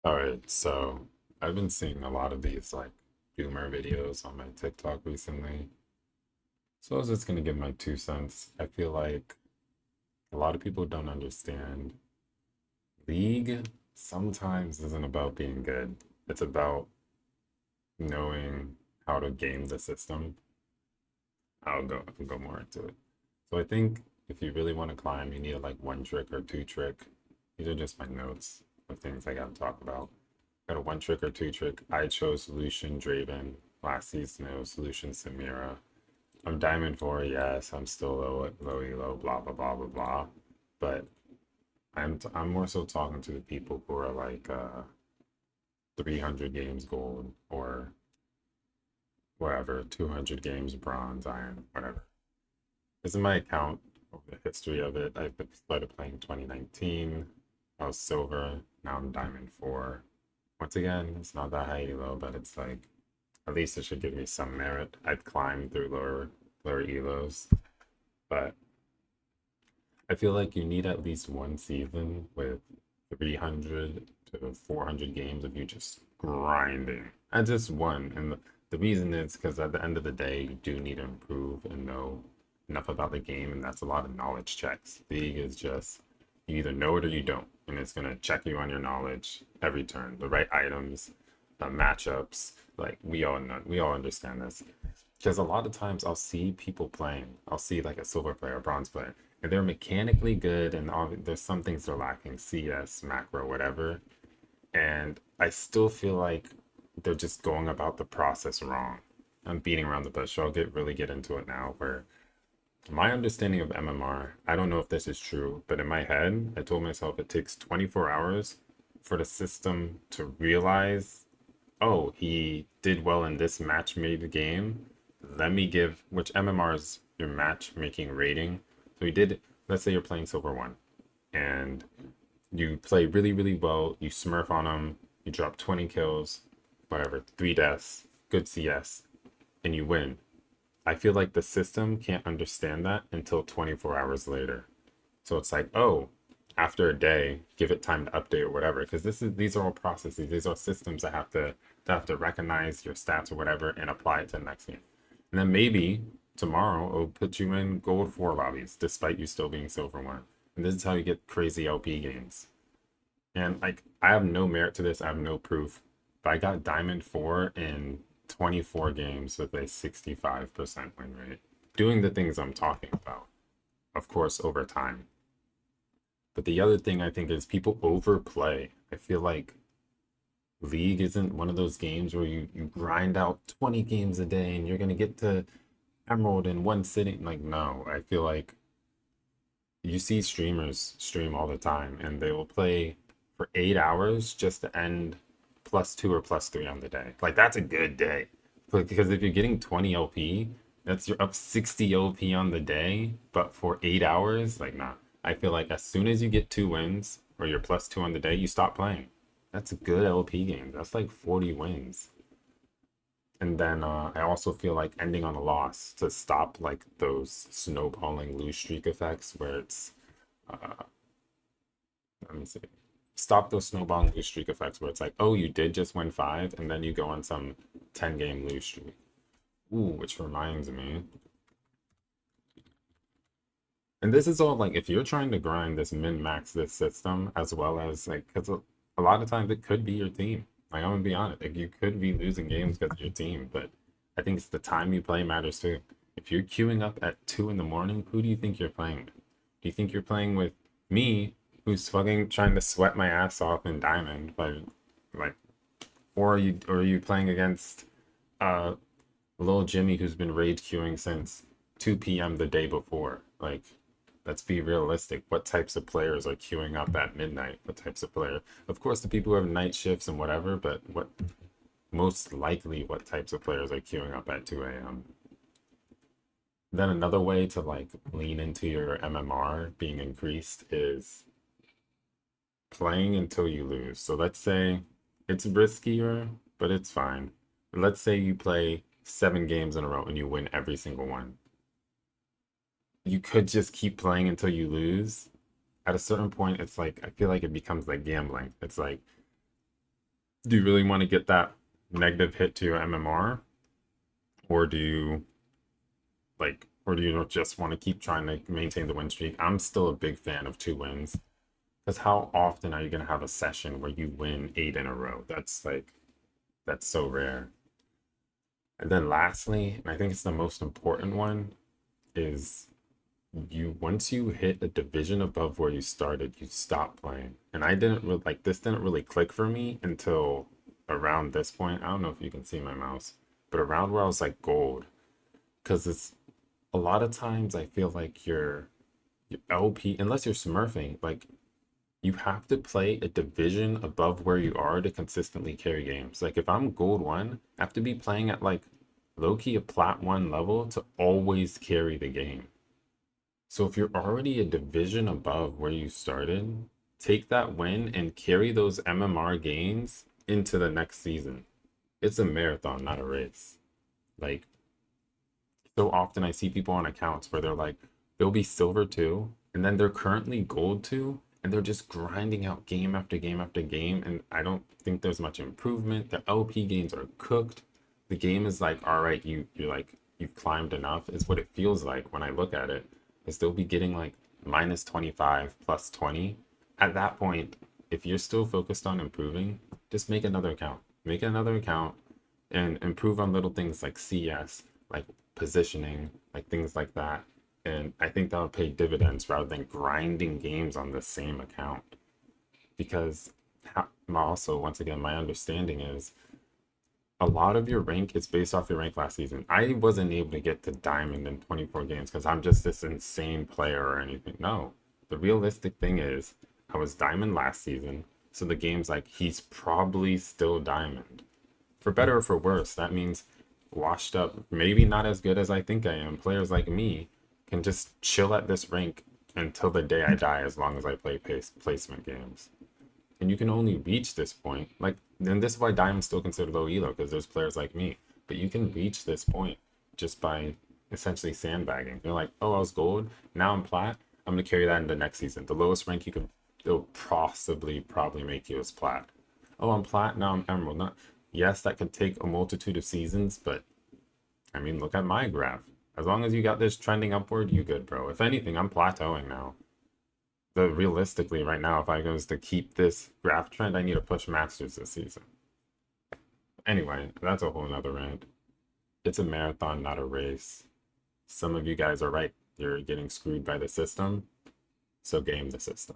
All right, so I've been seeing a lot of these like boomer videos on my TikTok recently. So I was just gonna give my 2 cents. I feel like a lot of people don't understand League sometimes isn't about being good. It's about knowing how to game the system. I'll go more into it. So I think if you really want to climb, you need a like one trick or two trick. These are just my notes of things I gotta talk about. Got a one trick or two trick. I chose Solution Draven. Last season it was Solution Samira. I'm Diamond 4, yes. I'm still low elo, blah blah blah blah blah. But I'm more so talking to the people who are like 300 games gold or whatever, 200 games bronze, iron, whatever. This is my account of the history of it. I've been started playing 2019. I was silver. Now I'm Diamond 4. Once again, it's not that high elo, but it's like at least it should give me some merit. I've climbed through lower elos, but I feel like you need at least one season with 300 to 400 games of you just grinding. And just one. And the reason is because at the end of the day, you do need to improve and know enough about the game, and that's a lot of knowledge checks. League is just you either know it or you don't, and it's gonna check you on your knowledge every turn. The right items, matchups, like we all understand this. Because a lot of times I'll see people playing. I'll see like a silver player, a bronze player, and they're mechanically good, and there's some things they're lacking, CS, macro, whatever. And I still feel like they're just going about the process wrong. I'm beating around the bush, so I'll really get into it now. Where my understanding of MMR, I don't know if this is true, but in my head, I told myself it takes 24 hours for the system to realize, oh, he did well in this match made game. Let me give, which MMR is your matchmaking rating. So he did, let's say you're playing Silver 1 and you play really, really well. You smurf on him, you drop 20 kills, whatever, 3 deaths, good CS, and you win. I feel like the system can't understand that until 24 hours later. So it's like, oh, after a day, give it time to update or whatever. Because these are all processes. These are systems that have to recognize your stats or whatever and apply it to the next game. And then maybe tomorrow it'll put you in gold 4 lobbies, despite you still being silver 1. And this is how you get crazy LP games. And like I have no merit to this, I have no proof. But I got Diamond 4 in 24 games with a 65% win rate. Doing the things I'm talking about, of course, over time. But the other thing I think is people overplay. I feel like League isn't one of those games where you grind out 20 games a day and you're gonna get to Emerald in one sitting. Like, no, I feel like you see streamers stream all the time and they will play for 8 hours just to end +2 or +3 on the day. Like, that's a good day. Because if you're getting 20 LP, that's you're up 60 LP on the day, but for 8 hours, like, nah. I feel like as soon as you get 2 wins or you're +2 on the day, you stop playing. That's a good LP game. That's like 40 wins. And then I also feel like ending on a loss to stop like those snowballing lose streak effects where it's uh, let me see, stop those snowballing lose streak effects where it's like, oh, you did just win 5 and then you go on some 10-game lose streak. Ooh, which reminds me, and this is all like if you're trying to grind this min max this system as well as like because a lot of times it could be your team. Like I'm gonna be honest, like you could be losing games because of your team, but I think it's the time you play matters too. If you're queuing up at 2 in the morning, who do you think you're playing with? Do you think you're playing with me, who's fucking trying to sweat my ass off in diamond, but like, or are you playing against uh little Jimmy who's been rage queuing since 2 p.m. the day before? Like, let's be realistic. What types of players are queuing up at midnight? What types of player? Of course, the people who have night shifts and whatever, but what most likely what types of players are queuing up at 2 a.m.? Then another way to like lean into your MMR being increased is playing until you lose. So let's say it's riskier, but it's fine. Let's say you play 7 games in a row and you win every single one. You could just keep playing until you lose. At a certain point, it's like I feel like it becomes like gambling. It's like Do you really want to get that negative hit to your MMR, or do you or do you just want to keep trying to maintain the win streak? I'm still a big fan of 2 wins, because how often are you going to have a session where you win 8 in a row? That's so rare. And then lastly, and I think it's the most important one, is you once you hit a division above where you started, you stop playing. And I didn't really like this didn't really click for me until around this point. I don't know if you can see my mouse, but around where I was like gold, because it's a lot of times I feel like your LP, unless you're smurfing, like you have to play a division above where you are to consistently carry games. Like if I'm gold one, I have to be playing at like low key a plat one level to always carry the game. So if you're already a division above where you started, take that win and carry those MMR gains into the next season. It's a marathon, not a race. Like so often I see people on accounts where they're like, they'll be silver two, and then they're currently gold two, and they're just grinding out game after game after game. And I don't think there's much improvement. The LP gains are cooked. The game is like, all right, you're like, you've climbed enough, is what it feels like when I look at it. Is they'll be getting like minus 25 plus 20. At that point, if you're still focused on improving, just make another account. Make another account and improve on little things like CS, like positioning, like things like that. And I think that would pay dividends rather than grinding games on the same account. Because also, once again, my understanding is a lot of your rank is based off your rank last season. I wasn't able to get to diamond in 24 games because I'm just this insane player or anything. No, the realistic thing is I was diamond last season. So the game's like, he's probably still diamond. For better or for worse, that means washed up, maybe not as good as I think I am. Players like me can just chill at this rank until the day I die, as long as I play placement games. And you can only reach this point, like, then this is why diamond's still considered low elo, because there's players like me. But you can reach this point just by essentially sandbagging. You're like, oh, I was gold, now I'm plat, I'm gonna carry that into next season. The lowest rank you can, they'll probably make you as plat. Oh, I'm plat, now I'm emerald. Not, yes, that could take a multitude of seasons, but I mean, look at my graph. As long as you got this trending upward, you good, bro. If anything, I'm plateauing now. But realistically, right now, if I goes to keep this graph trend, I need to push masters this season. Anyway, that's a whole nother rant. It's a marathon, not a race. Some of you guys are right. You're getting screwed by the system, so game the system.